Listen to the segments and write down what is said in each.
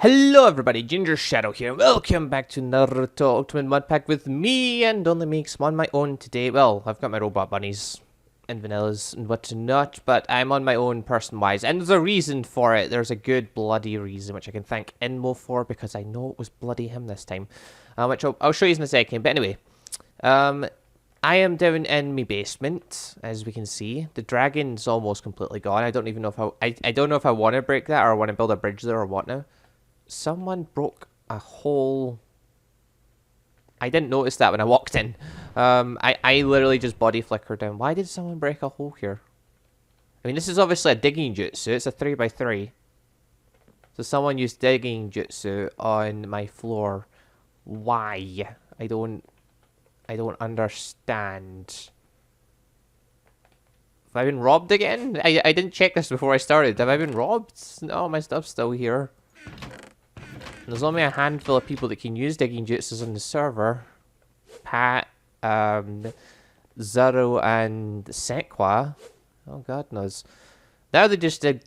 Hello everybody, Gingershadow here. Welcome back to Naruto Ultimate Modpack with me and only me, 'cause I'm on my own today. Well, I've got my robot bunnies and vanillas and whatnot, but I'm on my own person-wise. And there's a reason for it. There's a good bloody reason, which I can thank Inmo for, because I know it was bloody him this time. Which I'll show you in a second. But anyway, I am down in my basement, as we can see. The dragon's almost completely gone. I don't even know if I don't know if I want to break that or I want to build a bridge there or what now. Someone broke a hole. I didn't notice that when I walked in. I literally just body flickered down. Why did someone break a hole here? I mean, this is obviously a digging jutsu. It's a 3x3. So someone used digging jutsu on my floor. Why? I don't understand. Have I been robbed again? I didn't check this before I started. Have I been robbed? No, my stuff's still here. There's only a handful of people that can use digging jutsus on the server. Pat, Zero, and Sequa. Oh god knows. Now they just dug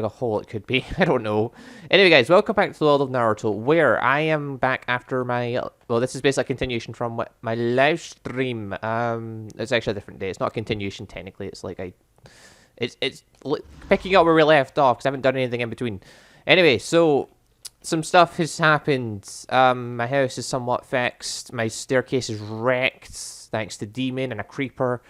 a hole, it could be. I don't know. Anyway guys, welcome back to the world of Naruto, where I am back after my... Well, this is basically a continuation from my live stream. It's actually a different day. It's not a continuation technically. It's like It's picking up where we left off, because I haven't done anything in between. Anyway, so... Some stuff has happened. My house is somewhat fixed. My staircase is wrecked, thanks to Demon and a creeper.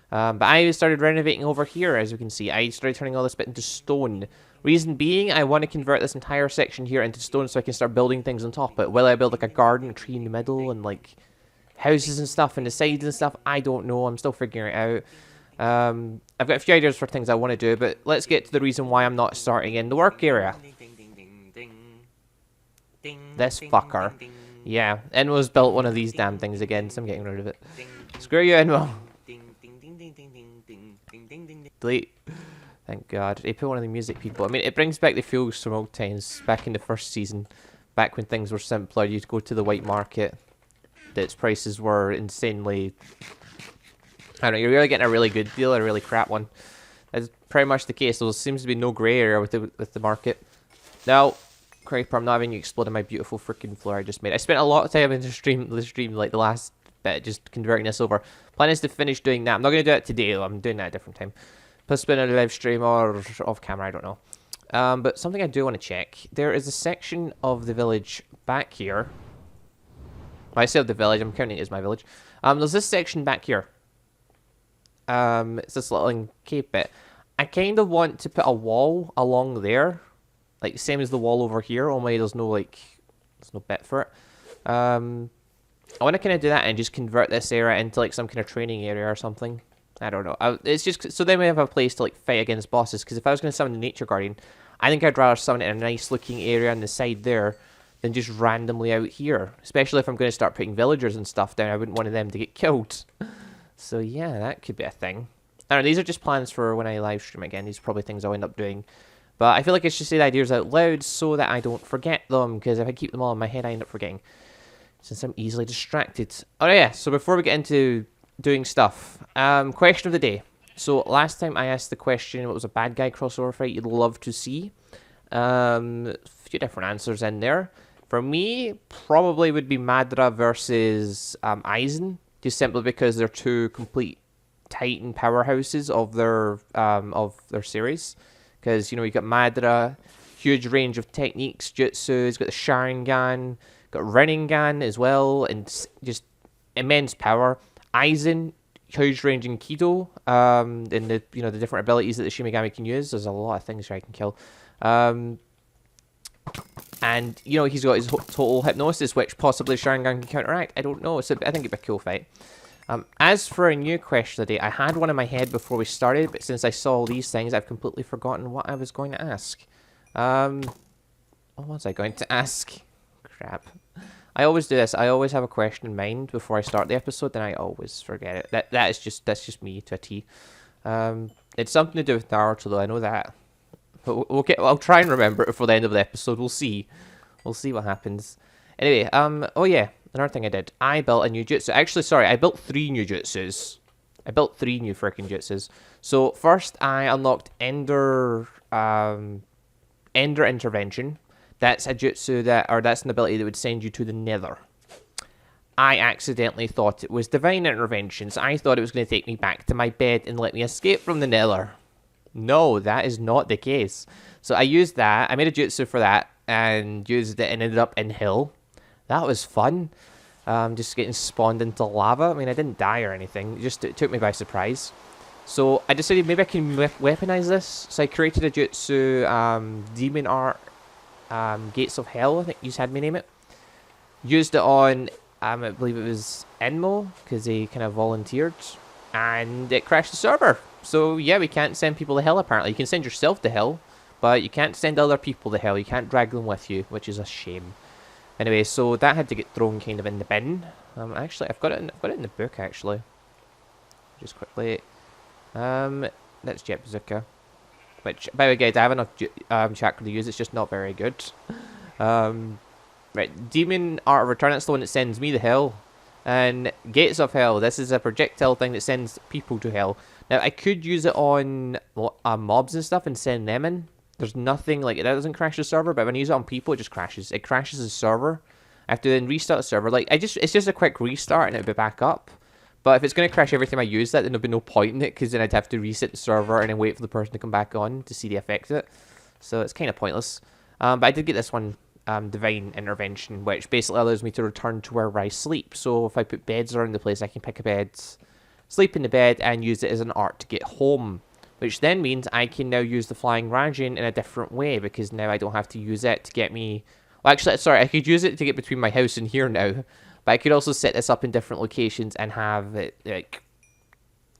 But I started renovating over here, as you can see. I started turning all this bit into stone. Reason being, I want to convert this entire section here into stone so I can start building things on top of it. Will I build like a garden, a tree in the middle, and like houses and stuff in the sides and stuff? I don't know. I'm still figuring it out. I've got a few ideas for things I want to do, but let's get to the reason why I'm not starting in the work area. This fucker. Yeah, Enwo's built one of these damn things again, so I'm getting rid of it. Screw you, Enwo. Delete. Thank God. They put one of the music people. I mean, it brings back the feels from old times, back in the first season. Back when things were simpler, you'd go to the white market. Its prices were insanely... I don't know, you're really getting a really good deal or a really crap one. That's pretty much the case. There seems to be no grey area with the market. Now... Creeper, I'm not having you exploding my beautiful freaking floor I just made. I spent a lot of time in the stream like the last bit, just converting this over. Plan is to finish doing that. I'm not going to do it today, though. I'm doing that at a different time. Plus, spend a live stream or off camera, I don't know. But something I do want to check. There is a section of the village back here. Well, I say of the village, I'm counting it as my village. There's this section back here. It's this little cave bit. I kind of want to put a wall along there. Like, same as the wall over here, only there's no bit for it. I want to kind of do that and just convert this area into, like, some kind of training area or something. I don't know. It's just, so then we have a place to, like, fight against bosses. Because if I was going to summon the Nature Guardian, I think I'd rather summon it in a nice-looking area on the side there than just randomly out here. Especially if I'm going to start putting villagers and stuff down. I wouldn't want them to get killed. So, yeah, that could be a thing. I don't know, these are just plans for when I live stream again. These are probably things I'll end up doing. But I feel like I should say the ideas out loud so that I don't forget them, because if I keep them all in my head, I end up forgetting, since I'm easily distracted. Oh yeah, so before we get into doing stuff, question of the day. So last time I asked the question, what was a bad guy crossover fight you'd love to see? A few different answers in there. For me, probably would be Madara versus Aizen, just simply because they're two complete titan powerhouses of their series. Because, you know, you've got Madara, huge range of techniques, jutsu, he's got the Sharingan, got Rinnegan as well, and just immense power. Aizen, huge range in Kido, and the different abilities that the Shimigami can use. There's a lot of things here I can kill. And, you know, he's got his total hypnosis, which possibly Sharingan can counteract. I don't know, I think it'd be a cool fight. As for a new question of the day, I had one in my head before we started, but since I saw all these things, I've completely forgotten what I was going to ask. What was I going to ask? Crap. I always do this. I always have a question in mind before I start the episode, and I always forget it. That's just me to a T. It's something to do with Naruto, though. I know that. But I'll try and remember it before the end of the episode. We'll see. We'll see what happens. Anyway, oh yeah. Another thing I did, I built a new jutsu. Actually, sorry, I built 3 new jutsus. I built 3 new freaking jutsus. So, first I unlocked Ender Intervention. That's a jutsu that, or that's an ability that would send you to the nether. I accidentally thought it was divine interventions. I thought it was going to take me back to my bed and let me escape from the nether. No, that is not the case. So I used that. I made a jutsu for that and used it and ended up in hill. That was fun. Just getting spawned into lava. I mean, I didn't die or anything. It took me by surprise. So I decided maybe I can weaponize this. So I created a jutsu, Demon Art, Gates of Hell, I think you had me name it. Used it on, I believe it was Enmo, because he kind of volunteered. And it crashed the server. So yeah, we can't send people to hell apparently. You can send yourself to hell, but you can't send other people to hell. You can't drag them with you, which is a shame. Anyway, so that had to get thrown kind of in the bin. Actually, I've got it in the book actually. Just quickly. That's Jet Bazooka. Which, by the way, guys, I have enough chakra to use. It's just not very good. Right, Demon Art of Return. That's the one that sends me to hell. And Gates of Hell. This is a projectile thing that sends people to hell. Now, I could use it on mobs and stuff and send them in. There's nothing, like, that doesn't crash the server, but when I use it on people, it just crashes. It crashes the server. I have to then restart the server. Like, it's just a quick restart and it'll be back up. But if it's going to crash every time I use that, then there'll be no point in it, because then I'd have to reset the server and then wait for the person to come back on to see the effect of it. So it's kind of pointless. But I did get this one, Divine Intervention, which basically allows me to return to where I sleep. So if I put beds around the place, I can pick a bed, sleep in the bed, and use it as an art to get home. Which then means I can now use the Flying Rajin in a different way, because now I don't have to use it to get me... Well, actually, sorry, I could use it to get between my house and here now. But I could also set this up in different locations and have it, like...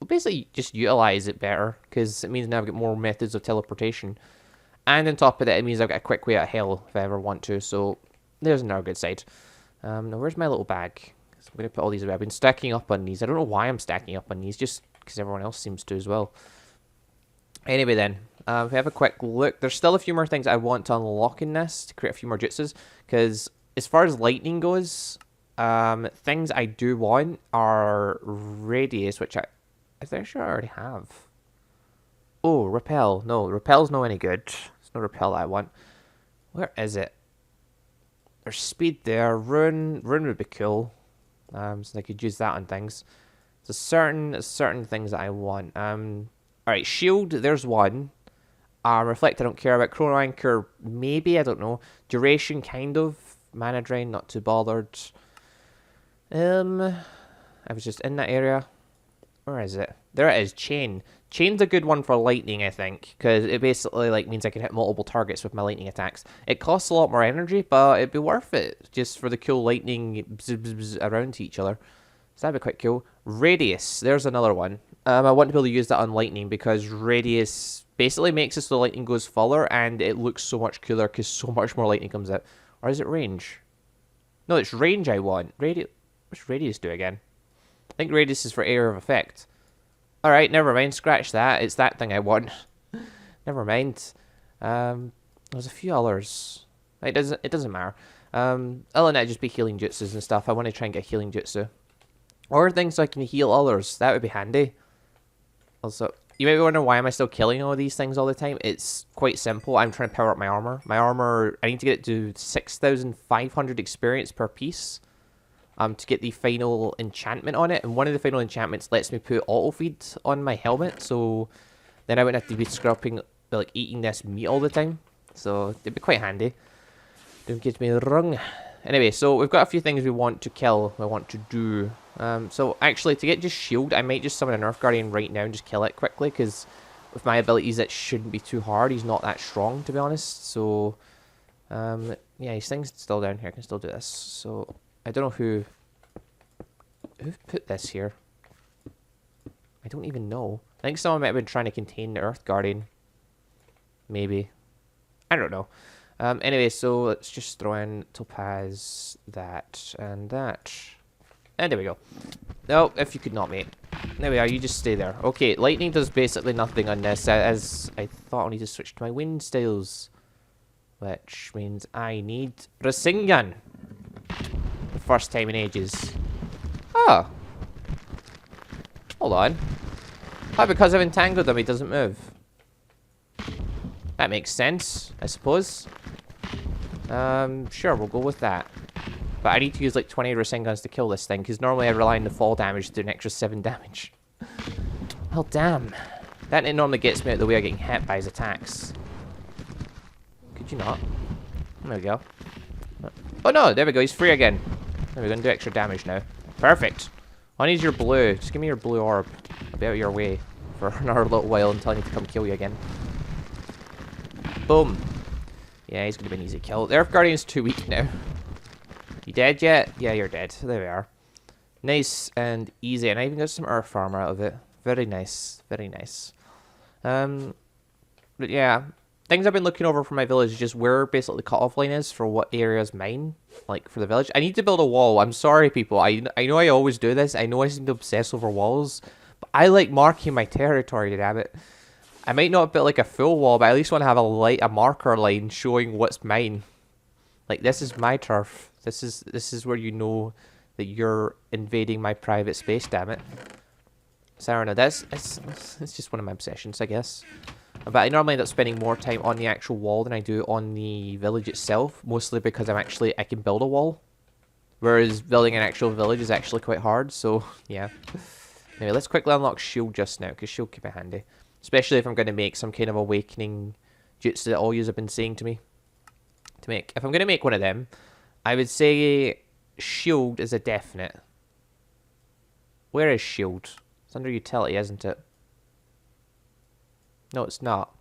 basically just utilize it better, because it means now I've got more methods of teleportation. And on top of that, it means I've got a quick way out of hell if I ever want to, so there's another good side. Now, where's my little bag? So I'm going to put all these away. I've been stacking up on these. I don't know why I'm stacking up on these, just because everyone else seems to as well. Anyway then, if we have a quick look, there's still a few more things I want to unlock in this to create a few more jutsus, because as far as lightning goes, things I do want are radius, which I think I already have. Oh, repel. No, repel's not any good. It's no repel that I want. Where is it? There's speed there. Rune would be cool. So I could use that on things. So certain things that I want. Alright, shield, there's one. Reflect, I don't care about. Chrono Anchor, maybe, I don't know. Duration, kind of. Mana Drain, not too bothered. I was just in that area. Where is it? There it is, Chain. Chain's a good one for lightning, I think, because it basically like means I can hit multiple targets with my lightning attacks. It costs a lot more energy, but it'd be worth it just for the cool lightning bzz, bzz, bzz around to each other. So that'd be quite cool. Radius, there's another one. I want to be able to use that on lightning because radius basically makes it so the lightning goes fuller and it looks so much cooler because so much more lightning comes out. Or is it range? No, it's range I want. What's radius do again? I think radius is for area of effect. Alright, never mind. Scratch that. It's that thing I want. Never mind. There's a few others. It doesn't matter. Other than that, just be healing jutsus and stuff. I want to try and get healing jutsu. Or things so I can heal others. That would be handy. Also, you might be wondering why am I still killing all these things all the time. It's quite simple. I'm trying to power up my armor. My armor, I need to get it to 6,500 experience per piece. To get the final enchantment on it, and one of the final enchantments lets me put auto feed on my helmet, so then I wouldn't have to be scrapping, like eating this meat all the time. So it'd be quite handy. Don't get me wrong. Anyway, so we've got a few things we want to kill, we want to do. So actually, to get just shield, I might just summon an Earth Guardian right now and just kill it quickly, because with my abilities, it shouldn't be too hard. He's not that strong, to be honest. So yeah, his thing's still down here. I can still do this. So I don't know who put this here. I don't even know. I think someone might have been trying to contain the Earth Guardian. Maybe. I don't know. Anyway, so let's just throw in Topaz, that, and that. And there we go. No, if you could not, mate. There we are, you just stay there. Okay, lightning does basically nothing on this, as I thought I need to switch to my wind styles. Which means I need Rasengan. The first time in ages. Oh. Hold on. Oh, because I've entangled him, he doesn't move. That makes sense, I suppose. Sure, we'll go with that. But I need to use like 20 Rasen guns to kill this thing, because normally I rely on the fall damage to do an extra 7 damage. Well, damn. That normally gets me out of the way of getting hit by his attacks. Could you not? There we go. Oh no, there we go, he's free again. There we go, and do extra damage now. Perfect. I need your blue. Just give me your blue orb. I'll be out of your way for another little while until I need to come kill you again. Boom. Yeah, he's going to be an easy kill. The Earth Guardian's too weak now. You dead yet? Yeah, you're dead. There we are. Nice and easy. And I even got some Earth Armor out of it. Very nice. Very nice. But yeah. Things I've been looking over for my village is just where basically the cutoff line is for what area is mine. Like, for the village. I need to build a wall. I'm sorry, people. I know I always do this. I know I seem to obsess over walls. But I like marking my territory, damn it. I might not build like a full wall, but I at least want to have a marker line showing what's mine. Like, this is my turf. This is where you know that you're invading my private space, damn it. So I don't know, it's just one of my obsessions, I guess. But I normally end up spending more time on the actual wall than I do on the village itself, mostly because I can build a wall. Whereas building an actual village is actually quite hard, so yeah. Anyway, let's quickly unlock shield just now, because shield could be handy. Especially if I'm going to make some kind of awakening jutsu that all yous have been saying to me to make. If I'm going to make one of them, I would say shield is a definite. Where is shield? It's under utility, isn't it? No, it's not.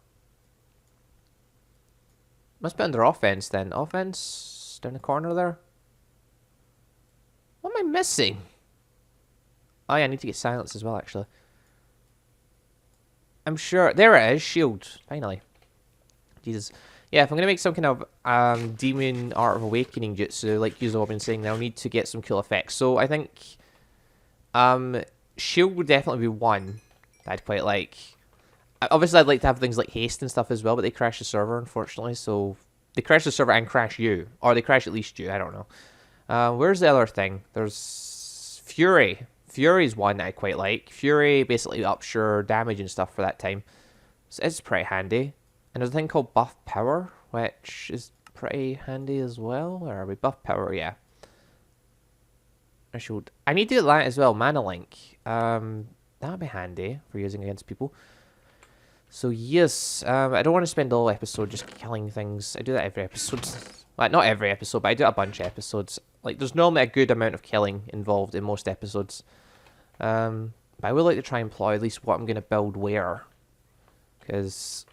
Must be under offense then. Offense down the corner there. What am I missing? Oh yeah, I need to get silence as well, actually. I'm sure. There it is. Shield. Finally. Jesus. Yeah, if I'm going to make some kind of demon art of awakening jutsu, like you've all been saying, I'll need to get some cool effects. So I think shield would definitely be one that I'd quite like. Obviously, I'd like to have things like haste and stuff as well, but they crash the server, unfortunately. So they crash the server and crash you. Or they crash at least you. I don't know. Where's the other thing? There's Fury. Fury's one that I quite like. Fury basically ups your damage and stuff for that time. So it's pretty handy. And there's a thing called Buff Power, which is pretty handy as well. Where are we? Buff Power, yeah. I need to do that as well. Mana Link. That would be handy for using against people. So yes, I don't want to spend the whole episode just killing things. I do that every episode. Like, not every episode, but I do a bunch of episodes. Like, there's normally a good amount of killing involved in most episodes. But I would like to try and employ at least what I'm going to build where. Because,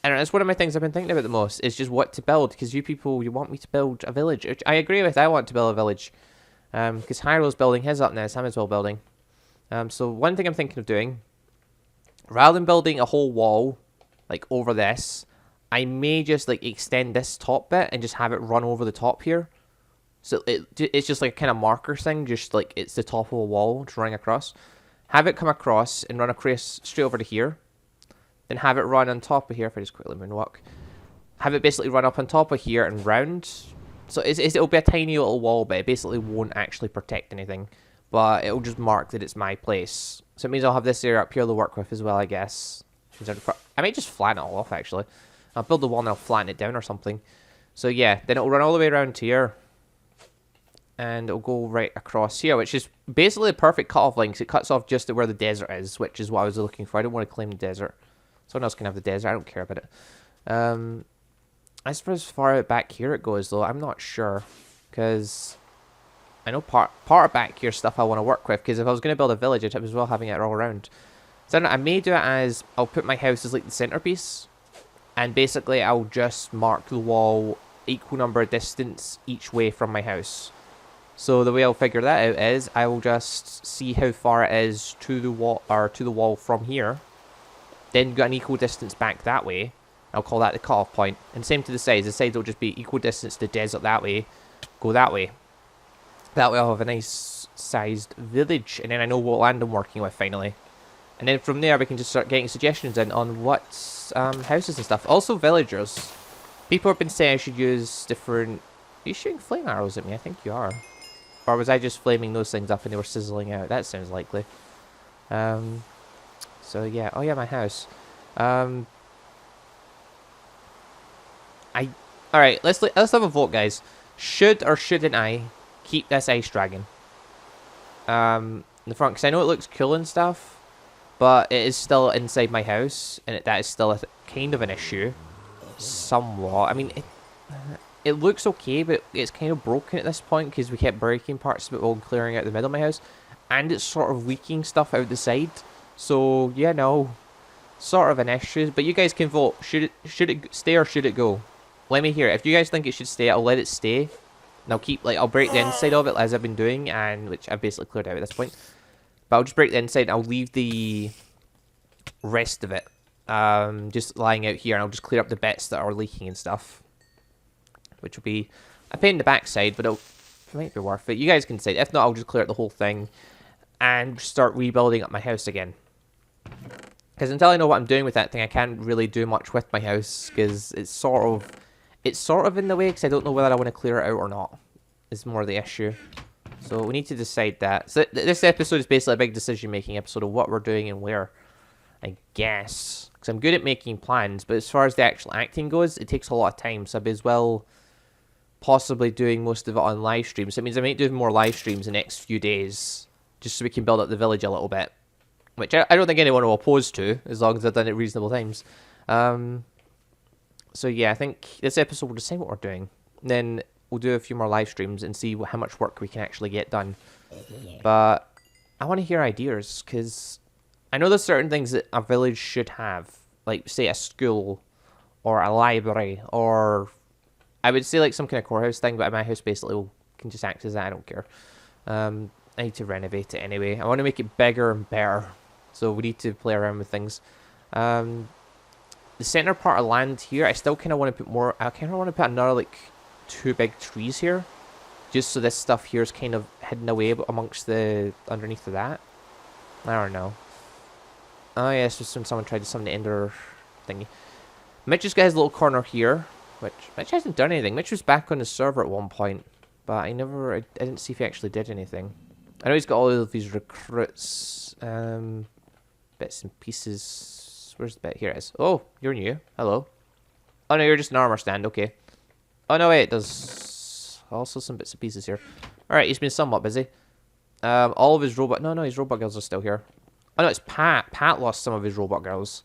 I don't know, it's one of my things I've been thinking about the most. Is just what to build. Because you people, you want me to build a village. Which I agree with, I want to build a village. Because Hyro's building his up now, Sam is well building. So one thing I'm thinking of doing, rather than building a whole wall, like over this, I may just like extend this top bit and just have it run over the top here. So it's just like a kind of marker thing, just like it's the top of a wall just running across. Have it come across and run across straight over to here. Then have it run on top of here, if I just quickly moonwalk. Have it basically run up on top of here and round. So it'll be a tiny little wall, but it basically won't actually protect anything. But it'll just mark that it's my place. So it means I'll have this area up here to work with as well, I guess. I might just flatten it all off, actually. I'll build the wall and I'll flatten it down or something. So yeah, then it'll run all the way around here. And it'll go right across here, which is basically a perfect cutoff line, because it cuts off just at where the desert is, which is what I was looking for. I don't want to claim the desert. Someone else can have the desert. I don't care about it. As far as far back here it goes, though, I'm not sure. Because I know part of back here stuff I want to work with, because if I was going to build a village, I'd as well having it all around. So I may do it as, I'll put my house as like the centerpiece. And basically I'll just mark the wall equal number of distance each way from my house. So the way I'll figure that out is I will just see how far it is to the wall, or to the wall from here. Then get an equal distance back that way. I'll call that the cutoff point. And same to the sides. The sides will just be equal distance to the desert that way. Go that way. That way I'll have a nice sized village. And then I know what land I'm working with finally. And then from there we can just start getting suggestions in on what houses and stuff. Also villagers. People have been saying I should use different... Are you shooting flame arrows at me? I think you are. Or was I just flaming those things up and they were sizzling out? That sounds likely. So yeah. Oh yeah, my house. I Alright, let's have a vote, guys. Should or shouldn't I keep this ice dragon? In the front, because I know it looks cool and stuff, but it is still inside my house, and that is still kind of an issue. Somewhat. I mean, it looks okay, but it's kind of broken at this point because we kept breaking parts of it while clearing out the middle of my house, and it's sort of leaking stuff out the side. So yeah, no, sort of an issue. But you guys can vote. Should it stay or should it go? Let me hear it. If you guys think it should stay, I'll let it stay. And I'll keep I'll break the inside of it as I've been doing, and which I've basically cleared out at this point. But I'll just break the inside and I'll leave the rest of it just lying out here, and I'll just clear up the bits that are leaking and stuff, which will be a pain in the backside, but it might be worth it. You guys can decide. If not, I'll just clear out the whole thing and start rebuilding up my house again. Because until I know what I'm doing with that thing, I can't really do much with my house, because it's sort of in the way, because I don't know whether I want to clear it out or not, is more the issue. So we need to decide that. So this episode is basically a big decision-making episode of what we're doing and where, I guess. Because I'm good at making plans, but as far as the actual acting goes, it takes a lot of time, so I'd be as well possibly doing most of it on live streams. So it means I might do more live streams the next few days, just so we can build up the village a little bit. Which I don't think anyone will oppose to, as long as I've done it at reasonable times. So yeah, I think this episode we'll decide what we're doing. And then we'll do a few more live streams and see how much work we can actually get done. But I want to hear ideas, because I know there's certain things that a village should have. Like, say, a school, or a library, or I would say like some kind of courthouse thing, but my house basically can just act as that, I don't care. I need to renovate it anyway. I want to make it bigger and better. So we need to play around with things. The center part of land here, I still kind of want to put more. I kind of want to put another like 2 big trees here, just so this stuff here is kind of hidden away amongst the underneath of that. I don't know. Oh yes, just when someone tried to summon the ender thingy. Mitch just got his little corner here, which Mitch hasn't done anything. Mitch was back on the server at one point, but I didn't see if he actually did anything. I know he's got all of these recruits, bits and pieces. Where's the bit? Here it is. Oh, you're new. Hello. Oh no, you're just an armor stand. Okay. Oh no, wait. There's also some bits and pieces here. All right, he's been somewhat busy. All of his robot. No, his robot girls are still here. Oh no, it's Pat. Pat lost some of his robot girls.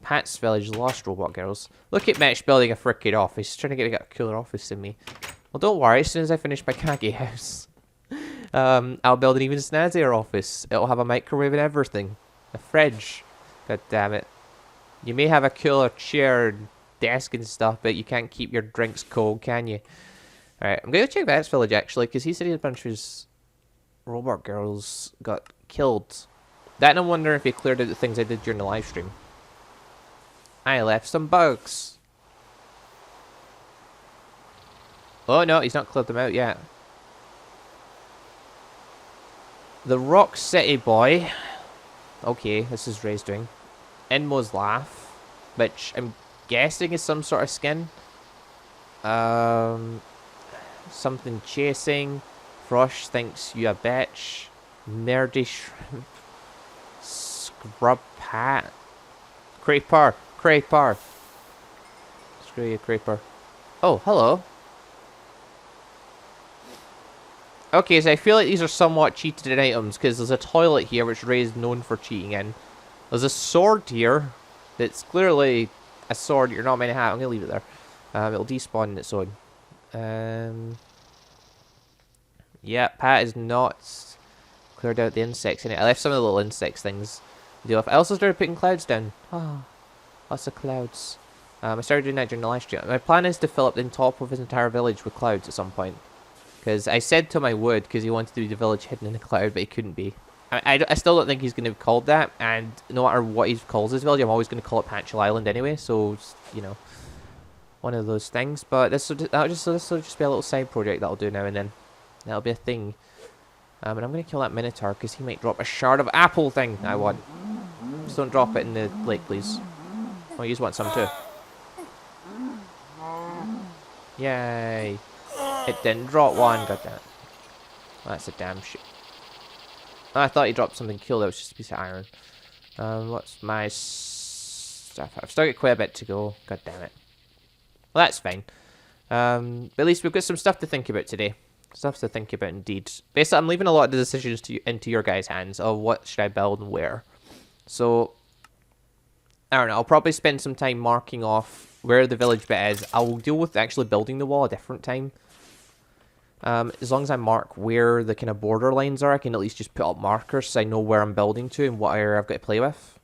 Pat's village lost robot girls. Look at Mitch building a frickin' office. He's trying to get a cooler office than me. Well, don't worry. As soon as I finish my Kage house, I'll build an even snazzier office. It'll have a microwave and everything. A fridge. God damn it. You may have a cooler chair and desk and stuff, but you can't keep your drinks cold, can you? Alright, I'm going to check Pat's village actually, because he said a bunch of his robot girls got killed. That and I'm wondering if he cleared out the things I did during the live stream. I left some bugs. Oh no, he's not cleared them out yet. The Rock City boy. Okay, this is Ray's doing. Inmo's laugh, which I'm guessing is some sort of skin. Something chasing. Frosh thinks you a bitch. Nerdy shrimp. Scrub Pat. Creeper. Screw you, Creeper. Oh, hello. Okay, so I feel like these are somewhat cheated items, because there's a toilet here, which Ray is known for cheating in. There's a sword here that's clearly a sword you're not meant to have. I'm going to leave it there. It'll despawn on its own. Yeah, Pat is not cleared out the insects in it. I left some of the little insects things to deal with. I also started putting clouds down. Oh, lots of clouds. I started doing that during the live stream. My plan is to fill up the top of his entire village with clouds at some point. Because I said to him I would, because he wanted to be the village hidden in a cloud, but he couldn't be. I still don't think he's going to be called that, and no matter what he calls his village, I'm always going to call it Patchel Island anyway, so, you know, one of those things. But this will just be a little side project that I'll do now and then. That'll be a thing. And I'm going to kill that Minotaur, because he might drop a shard of apple thing I want. Just don't drop it in the lake, please. Oh, you just want some too. Yay. It didn't drop one, goddammit. Oh, that's a damn shit. Oh, I thought he dropped something cool. That was just a piece of iron. What's my stuff? I've still got quite a bit to go. God damn it. Well, that's fine. But at least we've got some stuff to think about today. Stuff to think about indeed. Basically, I'm leaving a lot of the decisions into your guys' hands of what should I build and where. So, I don't know. I'll probably spend some time marking off where the village bit is. I'll deal with actually building the wall a different time. As long as I mark where the kind of border lines are, I can at least just put up markers so I know where I'm building to and what area I've got to play with.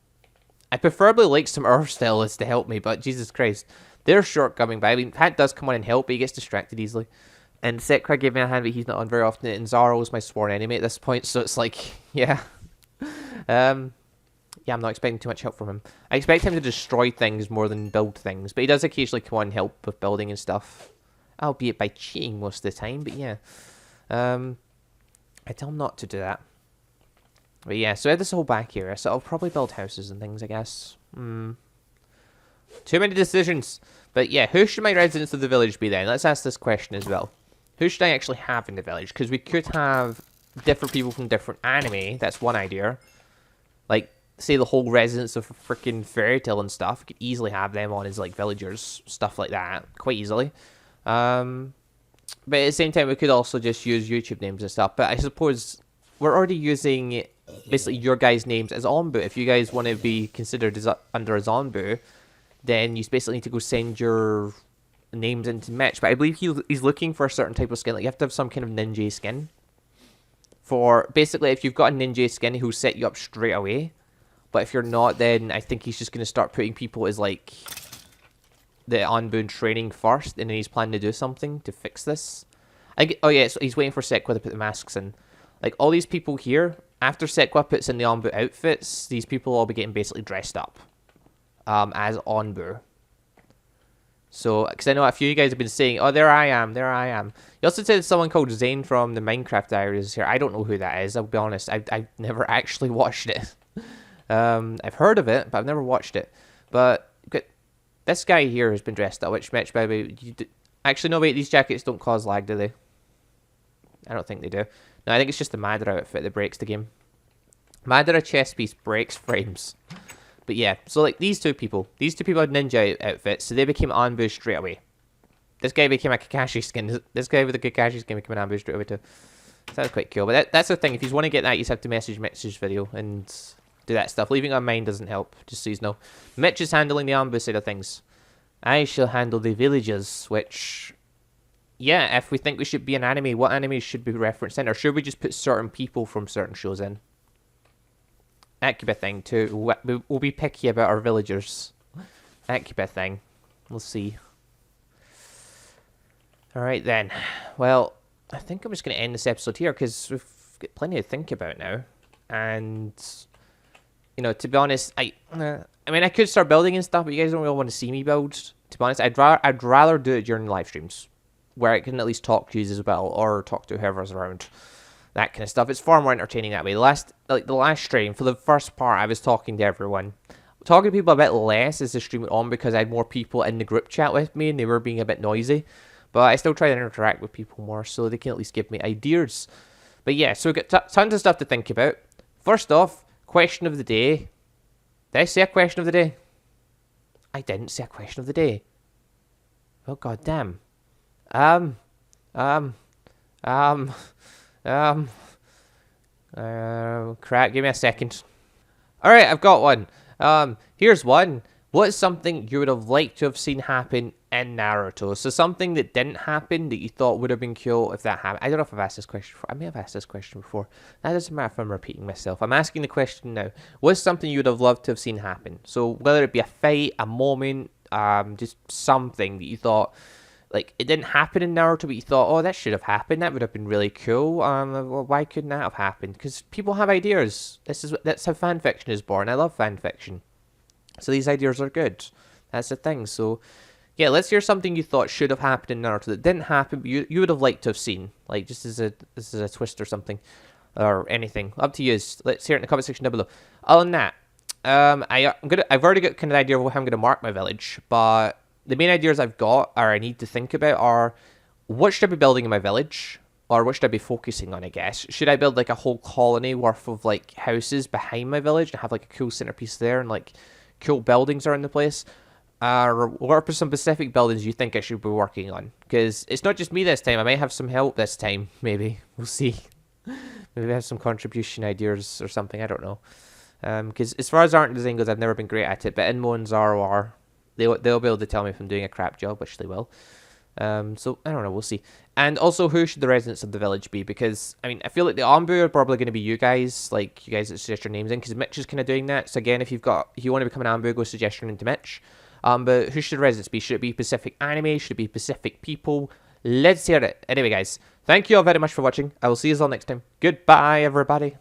I preferably like some earth stylists to help me, but Jesus Christ, they're shortcoming. But I mean, Pat does come on and help, but he gets distracted easily. And Sekra gave me a hand, but he's not on very often. And Zaro is my sworn enemy at this point, so it's like, yeah. Yeah, I'm not expecting too much help from him. I expect him to destroy things more than build things, but he does occasionally come on and help with building and stuff. Albeit by cheating most of the time, but yeah. I tell him not to do that. But yeah, so I have this whole back area, so I'll probably build houses and things, I guess. Too many decisions. But yeah, who should my residents of the village be then? Let's ask this question as well. Who should I actually have in the village? Because we could have different people from different anime. That's one idea. Like, say the whole residents of freaking Fairy Tail and stuff. We could easily have them on as like villagers, stuff like that, quite easily. But at the same time, we could also just use YouTube names and stuff. But I suppose we're already using basically your guys' names as Onbu. If you guys want to be considered as under as Onbu, then you basically need to go send your names into match. But I believe he's looking for a certain type of skin. Like you have to have some kind of ninja skin. For basically, if you've got a ninja skin, he'll set you up straight away. But if you're not, then I think he's just going to start putting people as like the Onbu training first, and then he's planning to do something to fix this. Oh yeah, so he's waiting for Sekwa to put the masks in. Like all these people here, after Sekwa puts in the Onbu outfits, these people will all be getting basically dressed up as Onbu. So, because I know a few of you guys have been saying, oh, there I am, there I am. You also said someone called Zane from the Minecraft Diaries here. I don't know who that is, I'll be honest. I've never actually watched it. I've heard of it, but I've never watched it. But this guy here has been dressed up, which match by the way. Actually, no, wait, these jackets don't cause lag, do they? I don't think they do. No, I think it's just the Madara outfit that breaks the game. Madara chest piece breaks frames. But yeah, so like these two people had ninja outfits, so they became Onbu straight away. This guy became a Kakashi skin. This guy with the Kakashi skin became an Onbu straight away too. So that's quite cool. But that's the thing. If you want to get that, you just have to message video and do that stuff. Leaving it on mine doesn't help, just so you know. Mitch is handling the Onbu side of things. I shall handle the villages, which, yeah, if we think we should be an anime, what anime should be referenced in? Or should we just put certain people from certain shows in? That could be a thing too. We'll be picky about our villagers. That could be a thing. We'll see. Alright then. Well, I think I'm just going to end this episode here because we've got plenty to think about now. And, you know, to be honest, I mean, I could start building and stuff, but you guys don't really want to see me build. To be honest, I'd rather do it during live streams, where I can at least talk to you as well, or talk to whoever's around. That kind of stuff. It's far more entertaining that way. The last stream, for the first part, I was talking to everyone. Talking to people a bit less as the stream went on because I had more people in the group chat with me and they were being a bit noisy. But I still try to interact with people more so they can at least give me ideas. But yeah, so we've got tons of stuff to think about. First off, question of the day. Did I say a question of the day? I didn't say a question of the day. Oh, goddamn. Crap, give me a second. Alright, I've got one. Here's one. What's something you would have liked to have seen happen in Naruto? So something that didn't happen that you thought would have been cool if that happened. I don't know if I've asked this question before. I may have asked this question before. That doesn't matter if I'm repeating myself. I'm asking the question now. What's something you would have loved to have seen happen? So whether it be a fight, a moment, just something that you thought, like, it didn't happen in Naruto, but you thought, oh, that should have happened. That would have been really cool. Well, why couldn't that have happened? Because people have ideas. That's how fan fiction is born. I love fan fiction. So these ideas are good. That's the thing. So, yeah, let's hear something you thought should have happened in Naruto that didn't happen, but you would have liked to have seen. Like, just as a twist or something. Or anything. Up to you. Let's hear it in the comment section down below. Other than that, I've already got kind of an idea of how I'm going to mark my village, but the main ideas I've got, or I need to think about, are what should I be building in my village? Or what should I be focusing on, I guess? Should I build, like, a whole colony worth of, like, houses behind my village and have, like, a cool centerpiece there and, like, cool buildings around the place? what are some specific buildings you think I should be working on? Because it's not just me this time. I might have some help this time. Maybe we'll see. Maybe I have some contribution ideas or something. I don't know. Because as far as art and design goes, I've never been great at it. But Inmo and Zaro are. They'll be able to tell me if I'm doing a crap job, which they will. So I don't know. We'll see. And also, who should the residents of the village be? Because I mean, I feel like the Ambu are probably going to be you guys, like you guys that suggest your names in. Because Mitch is kind of doing that. So again, if you want to become an Ambu, go suggest your name to Mitch. But who should the residents be? Should it be Pacific Anime? Should it be Pacific People? Let's hear it. Anyway, guys, thank you all very much for watching. I will see you all next time. Goodbye, everybody.